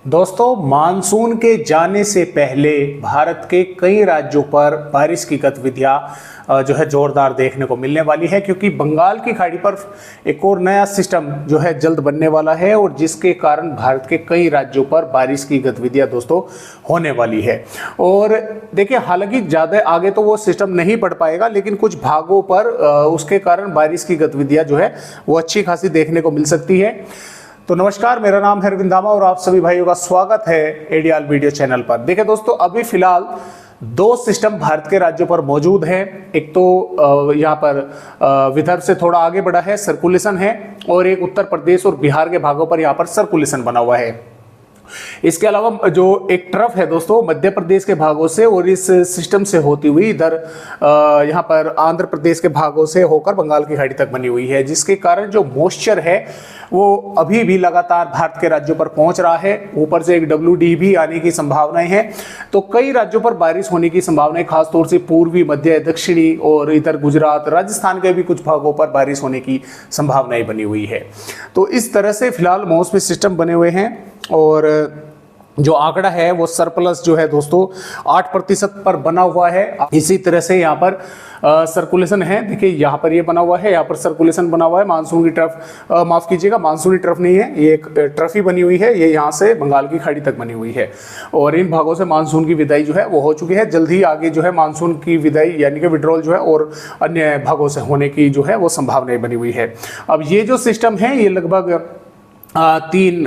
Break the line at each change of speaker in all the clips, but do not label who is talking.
दोस्तों, मानसून के जाने से पहले भारत के कई राज्यों पर बारिश की गतिविधियां जो है जोरदार देखने को मिलने वाली है, क्योंकि बंगाल की खाड़ी पर एक और नया सिस्टम जो है जल्द बनने वाला है और जिसके कारण भारत के कई राज्यों पर बारिश की गतिविधियां दोस्तों होने वाली है। और देखिए, हालांकि ज़्यादा आगे तो वो सिस्टम नहीं बढ़ पाएगा, लेकिन कुछ भागों पर उसके कारण बारिश की गतिविधियां जो है वो अच्छी खासी देखने को मिल सकती है। तो नमस्कार, मेरा नाम है अरविंद दामा और आप सभी भाइयों का स्वागत है एडीआल वीडियो चैनल पर। देखिए दोस्तों, अभी फिलहाल दो सिस्टम भारत के राज्यों पर मौजूद हैं। एक तो यहाँ पर विदर्भ से थोड़ा आगे बढ़ा है, सर्कुलेशन है, और एक उत्तर प्रदेश और बिहार के भागों पर यहाँ पर सर्कुलेशन बना हुआ है। इसके अलावा जो एक ट्रफ है दोस्तों मध्य प्रदेश के भागों से और इस सिस्टम से होती हुई इधर यहाँ पर आंध्र प्रदेश के भागों से होकर बंगाल की खाड़ी तक बनी हुई है, जिसके कारण जो मॉइस्चर है वो अभी भी लगातार भारत के राज्यों पर पहुंच रहा है। ऊपर से एक WD भी आने की संभावनाएं हैं, तो कई राज्यों पर बारिश होने की संभावनाएं, खासतौर से पूर्वी, मध्य, दक्षिणी और इधर गुजरात, राजस्थान के भी कुछ भागों पर बारिश होने की संभावनाएं बनी हुई है। तो इस तरह से फिलहाल मौसमी सिस्टम बने हुए हैं और जो आंकड़ा है वो सरप्लस जो है दोस्तों 8% पर बना हुआ है। इसी तरह से यहाँ पर सर्कुलेशन है। देखिए, यहाँ पर ये बना हुआ है, यहाँ पर सर्कुलेशन बना हुआ है। मानसून की ट्रफ, माफ कीजिएगा, मानसूनी ट्रफ नहीं है, ये एक ट्रफ ही बनी हुई है। ये यहाँ से बंगाल की खाड़ी तक बनी हुई है और इन भागों से मानसून की विदाई जो है वो हो चुकी है। जल्द ही आगे जो है मानसून की विदाई यानी कि विड्रॉल जो है और अन्य भागों से होने की जो है वो संभावनाएं बनी हुई है। अब ये जो सिस्टम है ये लगभग 3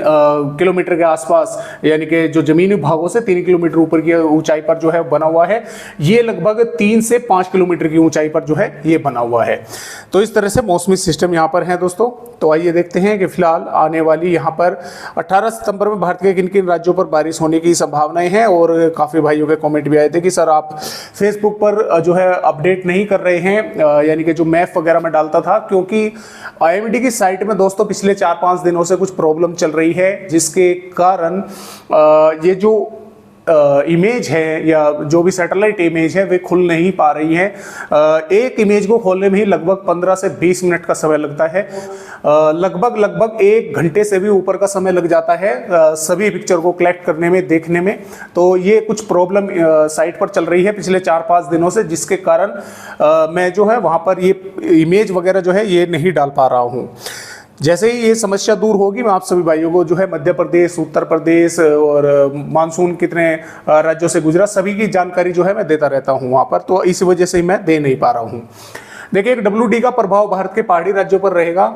किलोमीटर के आसपास, यानी कि जो जमीनी भागों से 3 किलोमीटर ऊपर की ऊंचाई पर जो है बना हुआ है। ये लगभग 3 से 5 किलोमीटर की ऊंचाई पर जो है ये बना हुआ है। तो इस तरह से मौसमी सिस्टम यहाँ पर है दोस्तों। तो आइए देखते हैं कि फिलहाल आने वाली यहाँ पर 18 सितंबर में भारत के किन किन राज्यों पर बारिश होने की संभावनाएं हैं। और काफ़ी भाइयों के कमेंट भी आए थे कि सर आप फेसबुक पर जो है अपडेट नहीं कर रहे हैं, यानी कि जो मैप वगैरह में डालता था, क्योंकि IMD की साइट में दोस्तों पिछले 4-5 दिनों से कुछ प्रॉब्लम चल रही है, जिसके कारण ये जो इमेज है या जो भी सैटेलाइट इमेज है वे खुल नहीं पा रही है। एक इमेज को खोलने में ही लगभग 15 से 20 मिनट का समय लगता है। लगभग 1 घंटे से भी ऊपर का समय लग जाता है सभी पिक्चर को कलेक्ट करने में, देखने में। तो ये कुछ प्रॉब्लम साइट पर चल रही है पिछले 4-5 दिनों से, जिसके कारण मैं जो है वहाँ पर ये इमेज वगैरह जो है ये नहीं डाल पा रहा हूँ। जैसे ही ये समस्या दूर होगी, मैं आप सभी भाइयों को जो है मध्य प्रदेश, उत्तर प्रदेश और मानसून कितने राज्यों से गुजरा सभी की जानकारी जो है मैं देता रहता हूँ वहाँ पर, तो इस वजह से मैं दे नहीं पा रहा हूँ। देखिए, एक WD का प्रभाव भारत के पहाड़ी राज्यों पर रहेगा।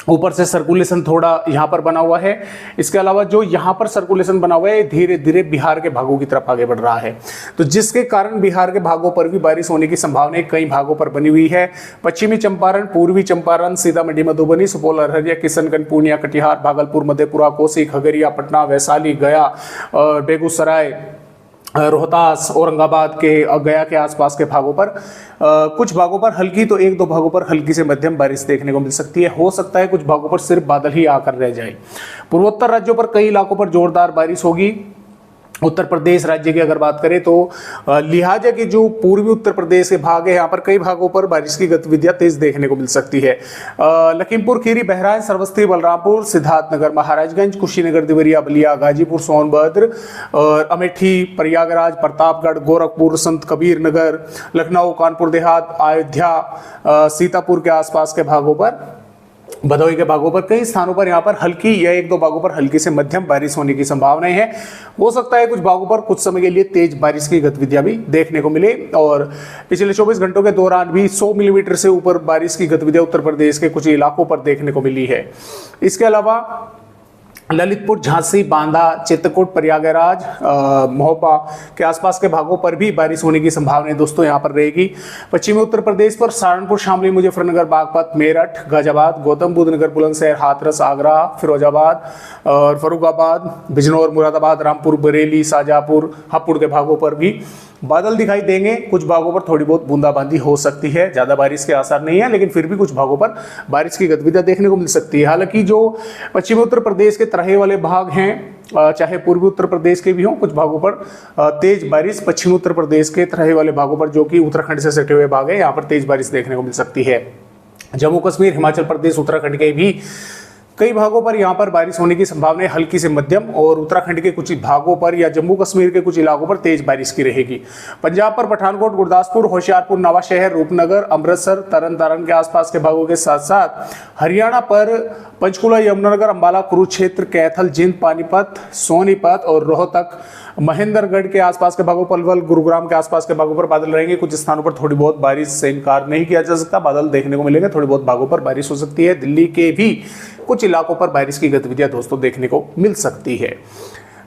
ऊपर से सर्कुलेशन थोड़ा यहाँ पर बना हुआ है। इसके अलावा जो यहाँ पर सर्कुलेशन बना हुआ है धीरे धीरे बिहार के भागों की तरफ आगे बढ़ रहा है, तो जिसके कारण बिहार के भागों पर भी बारिश होने की संभावना कई भागों पर बनी हुई है। पश्चिमी चंपारण, पूर्वी चंपारण, सीतामढ़ी, मधुबनी, सुपौल, अररिया, किशनगंज, पूर्णिया, कटिहार, भागलपुर, मधेपुरा, कोसी, खगड़िया, पटना, वैशाली, गया और बेगूसराय, रोहतास, औरंगाबाद के गया के आसपास के भागों पर कुछ भागों पर हल्की, तो 1-2 भागों पर हल्की से मध्यम बारिश देखने को मिल सकती है। हो सकता है कुछ भागों पर सिर्फ बादल ही आकर रह जाए। पूर्वोत्तर राज्यों पर कई इलाकों पर जोरदार बारिश होगी। उत्तर प्रदेश राज्य की अगर बात करें तो लिहाजा के जो पूर्वी उत्तर प्रदेश के भाग है यहाँ पर कई भागों पर बारिश की गतिविधियां तेज देखने को मिल सकती है। लखीमपुर खीरी, बहराइच, श्रावस्ती, बलरामपुर, सिद्धार्थनगर, महाराजगंज, कुशीनगर, देवरिया, बलिया, गाजीपुर, सोनभद्र और अमेठी, प्रयागराज, प्रतापगढ़, गोरखपुर, संत कबीर नगर, लखनऊ, कानपुर देहात, अयोध्या, सीतापुर के आसपास के भागों पर, भदोही के भागों पर कई स्थानों पर यहाँ पर हल्की या 1-2 भागों पर हल्की से मध्यम बारिश होने की संभावनाएं हैं। हो सकता है कुछ भागों पर कुछ समय के लिए तेज बारिश की गतिविधियां भी देखने को मिले। और पिछले 24 घंटों के दौरान भी 100 मिलीमीटर से ऊपर बारिश की गतिविधियां उत्तर प्रदेश के कुछ इलाकों पर देखने को मिली है। इसके अलावा ललितपुर, झांसी, बांदा, चित्रकूट, प्रयागराज, महोबा के आसपास के भागों पर भी बारिश होने की संभावना दोस्तों यहाँ पर रहेगी। पश्चिमी उत्तर प्रदेश पर सहारनपुर, शामली, मुजफ्फरनगर, बागपत, मेरठ, गाजियाबाद, गौतम बुद्ध नगर, बुलंदशहर, हाथरस, आगरा, फिरोजाबाद और फर्रुखाबाद, बिजनौर, मुरादाबाद, रामपुर, बरेली, शाजापुर, हापुड़ के भागों पर भी बादल दिखाई देंगे। कुछ भागों पर थोड़ी बहुत बूंदाबांदी हो सकती है, ज़्यादा बारिश के आसार नहीं है, लेकिन फिर भी कुछ भागों पर बारिश की गतिविधियां देखने को मिल सकती है। हालांकि जो पश्चिमी उत्तर प्रदेश के तराई वाले भाग हैं, चाहे पूर्वी उत्तर प्रदेश के भी हों, कुछ भागों पर तेज बारिश पश्चिमी उत्तर प्रदेश के तराई वाले भागों पर, जो कि उत्तराखंड से सटे हुए भाग है, यहाँ पर तेज बारिश देखने को मिल सकती है। जम्मू कश्मीर, हिमाचल प्रदेश, उत्तराखंड के भी कई भागों पर यहाँ पर बारिश होने की संभावना है हल्की से मध्यम, और उत्तराखंड के कुछ भागों पर या जम्मू कश्मीर के कुछ इलाकों पर तेज बारिश की रहेगी। पंजाब पर पठानकोट, गुरदासपुर, होशियारपुर, नवाशहर, रूपनगर, अमृतसर, तरन तारण के आसपास के भागों के साथ साथ हरियाणा पर पंचकुला, यमुनानगर, अंबाला, कुरुक्षेत्र, कैथल, जिंद, पानीपत, सोनीपत और रोहतक, महेंद्रगढ़ के आसपास के भागों, पलवल, गुरुग्राम के आसपास के भागों पर बादल रहेंगे। कुछ स्थानों पर थोड़ी बहुत बारिश से इनकार नहीं किया जा सकता, बादल देखने को मिलेंगे, थोड़ी बहुत भागों पर बारिश हो सकती है। दिल्ली के भी कुछ इलाकों पर बारिश की गतिविधियां दोस्तों देखने को मिल सकती है।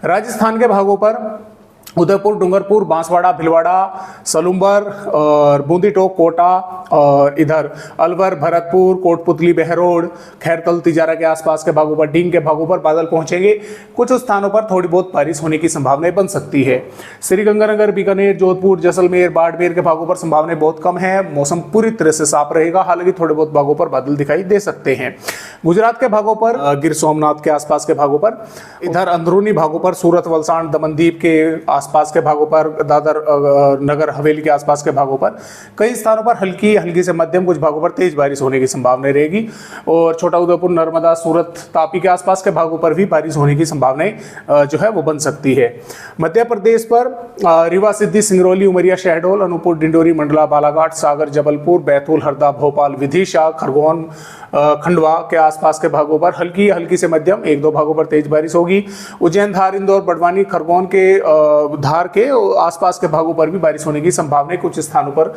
राजस्थान के भागों पर उदयपुर, डूंगरपुर, बांसवाड़ा, भिलवाड़ा, सलूम्बर और बूंदी टोक, कोटा और इधर अलवर, भरतपुर, कोटपुतली, बहरोड, खैरतल, तिजारा के आसपास के भागों पर, डींग के भागों पर बादल पहुंचेंगे। कुछ स्थानों पर थोड़ी बहुत बारिश होने की संभावनाएं बन सकती है। श्रीगंगानगर, बीकानेर, जोधपुर, जैसलमेर, बाड़मेर के भागों पर संभावनाएं बहुत कम है। मौसम पूरी तरह से साफ रहेगा, हालांकि थोड़े बहुत भागों पर बादल दिखाई दे सकते हैं। गुजरात के भागों पर, गिर सोमनाथ के आसपास के भागों पर, इधर अंदरूनी भागों पर, सूरत, वलसाड़, दमनदीप के आसपास के भागों पर, दादर नगर हवेली के आसपास के भागों पर कई स्थानों पर हल्की से मध्यम, कुछ भागों पर तेज बारिश होने की संभावना रहेगी। और छोटा उदयपुर, नर्मदा, सूरत, तापी के आसपास के भागों पर भी बारिश होने की संभावनाएं जो है वो बन सकती है। मध्य प्रदेश पर रीवा, सिद्धि, सिंगरौली, उमरिया, शहडोल, अनूपपुर, डिंडोरी, मंडला, बालाघाट, सागर, जबलपुर, बैतूल, हरदा, भोपाल, विदिशा, खरगोन, खंडवा के आसपास के भागों पर हल्की से मध्यम, 1-2 भागों पर तेज बारिश होगी। उज्जैन, धार, इंदौर, बड़वानी, खरगोन के धार के आसपास के भागों पर भी बारिश होने की संभावना कुछ स्थानों पर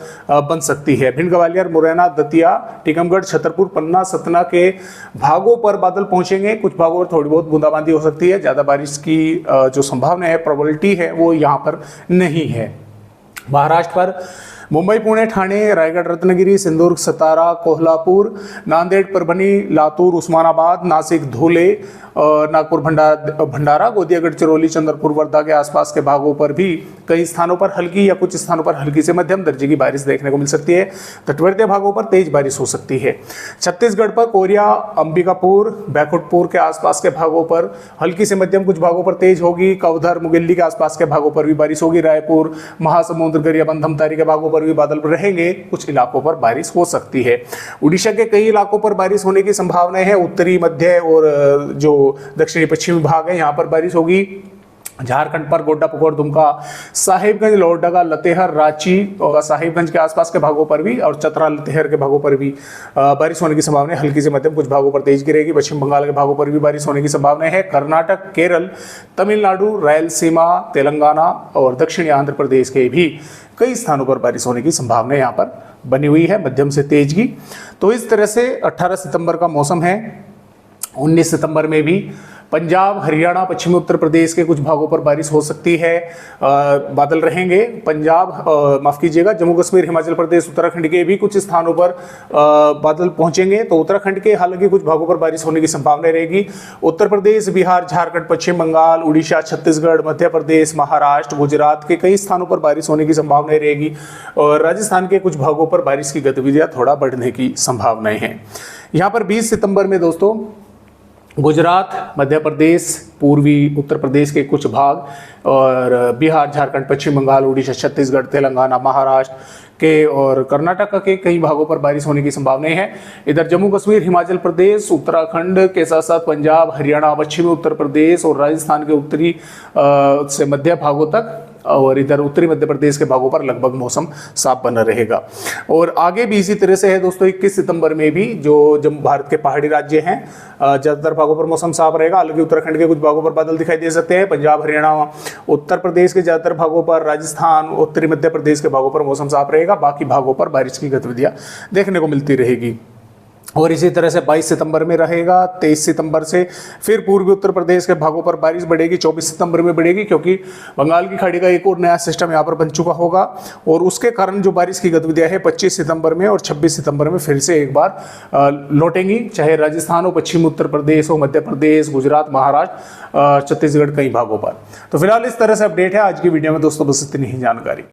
बन सकती है। भिंड, ग्वालियर, मुरैना, दतिया, टीकमगढ़, छतरपुर, पन्ना, सतना के भागों पर बादल पहुंचेंगे। कुछ भागों पर थोड़ी बहुत बूंदाबांदी हो सकती है, ज्यादा बारिश की जो संभावना है, प्रोबेबिलिटी है, वो यहाँ पर नहीं है। महाराष्ट्र पर मुंबई, पुणे, ठाणे, रायगढ़, रत्नागिरी, सिंधुदुर्ग, सतारा, कोल्हापुर, नांदेड़, परभणी, लातूर, उस्मानाबाद, नासिक, धुले, नागपुर, भंडारा, गोंदिया, गढ़चिरौली, चंद्रपुर, वर्धा के आसपास के भागों पर भी कई स्थानों पर हल्की या कुछ स्थानों पर हल्की से मध्यम दर्जे की बारिश देखने को मिल सकती है। तटवर्तीय भागों पर तेज बारिश हो सकती है। छत्तीसगढ़ पर कोरिया, अंबिकापुर, बैकुंठपुर के आसपास के भागों पर हल्की से मध्यम, कुछ भागों पर तेज होगी। कवधर, मुगिल्ली के आसपास के भागों पर भी बारिश होगी। रायपुर, महासमुंद, गरियाबंद, धमतारी के भागों पर भी बादल रहेंगे। कुछ इलाकों पर बारिश हो सकती है। उड़ीसा के कई इलाकों पर बारिश होने की संभावना है। उत्तरी, मध्य और जो दक्षिणी पश्चिमी भाग है, यहाँ पर बारिश होगी। झारखंड पर गोड्डा, पुकोर, दुमका, साहिबगंज, लोहरदगा, लतेहर, रांची और साहिबगंज के आसपास के भागों पर भी और चतरा, लतेहर के भागों पर भी बारिश होने की संभावना है। हल्की से मध्यम, कुछ भागों पर तेज गिरेगी। पश्चिम बंगाल के भागों पर भी बारिश होने की संभावना है। कर्नाटक, केरल, तमिलनाडु, रायलसीमा, तेलंगाना और दक्षिणी आंध्र प्रदेश के भी कई स्थानों पर बारिश होने की संभावना यहाँ पर बनी हुई है, मध्यम से तेज की। तो इस तरह से 18 सितंबर का मौसम है। 19 सितंबर में भी पंजाब, हरियाणा, पश्चिमी उत्तर प्रदेश के कुछ भागों पर बारिश हो सकती है, बादल रहेंगे। पंजाब, माफ कीजिएगा, जम्मू कश्मीर, हिमाचल प्रदेश, उत्तराखंड के भी कुछ स्थानों पर बादल पहुंचेंगे। तो उत्तराखंड के हालांकि कुछ भागों पर बारिश होने की संभावना रहेगी। उत्तर प्रदेश, बिहार, झारखंड, पश्चिम बंगाल, उड़ीसा, छत्तीसगढ़, मध्य प्रदेश, महाराष्ट्र, गुजरात के कई स्थानों पर बारिश होने की संभावना रहेगी। और राजस्थान के कुछ भागों पर बारिश की गतिविधियां थोड़ा बढ़ने की संभावनाएं हैं। यहाँ पर 20 सितंबर में दोस्तों गुजरात, मध्य प्रदेश, पूर्वी उत्तर प्रदेश के कुछ भाग और बिहार, झारखंड, पश्चिम बंगाल, उड़ीसा, छत्तीसगढ़, तेलंगाना, महाराष्ट्र के और कर्नाटक के कई भागों पर बारिश होने की संभावना है। इधर जम्मू कश्मीर, हिमाचल प्रदेश, उत्तराखंड के साथ साथ पंजाब, हरियाणा, पश्चिमी उत्तर प्रदेश और राजस्थान के उत्तरी से मध्य भागों तक और इधर उत्तरी मध्य प्रदेश के भागों पर लगभग मौसम साफ बना रहेगा। और आगे भी इसी तरह से है दोस्तों। 21 सितंबर में भी जो जम्मू भारत के पहाड़ी राज्य हैं, ज़्यादातर भागों पर मौसम साफ रहेगा। हालांकि उत्तराखंड के कुछ भागों पर बादल दिखाई दे सकते हैं। पंजाब, हरियाणा, उत्तर प्रदेश के ज़्यादातर भागों पर, राजस्थान, उत्तरी मध्य प्रदेश के भागों पर मौसम साफ रहेगा। बाकी भागों पर बारिश की गतिविधियाँ देखने को मिलती रहेगी। और इसी तरह से 22 सितंबर में रहेगा। 23 सितंबर से फिर पूर्वी उत्तर प्रदेश के भागों पर बारिश बढ़ेगी। 24 सितंबर में बढ़ेगी क्योंकि बंगाल की खाड़ी का एक और नया सिस्टम यहाँ पर बन चुका होगा और उसके कारण जो बारिश की गतिविधियाँ है 25 सितंबर में और 26 सितंबर में फिर से एक बार लौटेंगी, चाहे राजस्थान हो, पश्चिम उत्तर प्रदेश हो, मध्य प्रदेश, गुजरात, महाराष्ट्र, छत्तीसगढ़ कई भागों पर। तो फिलहाल इस तरह से अपडेट है आज की वीडियो में दोस्तों, बस इतनी ही जानकारी।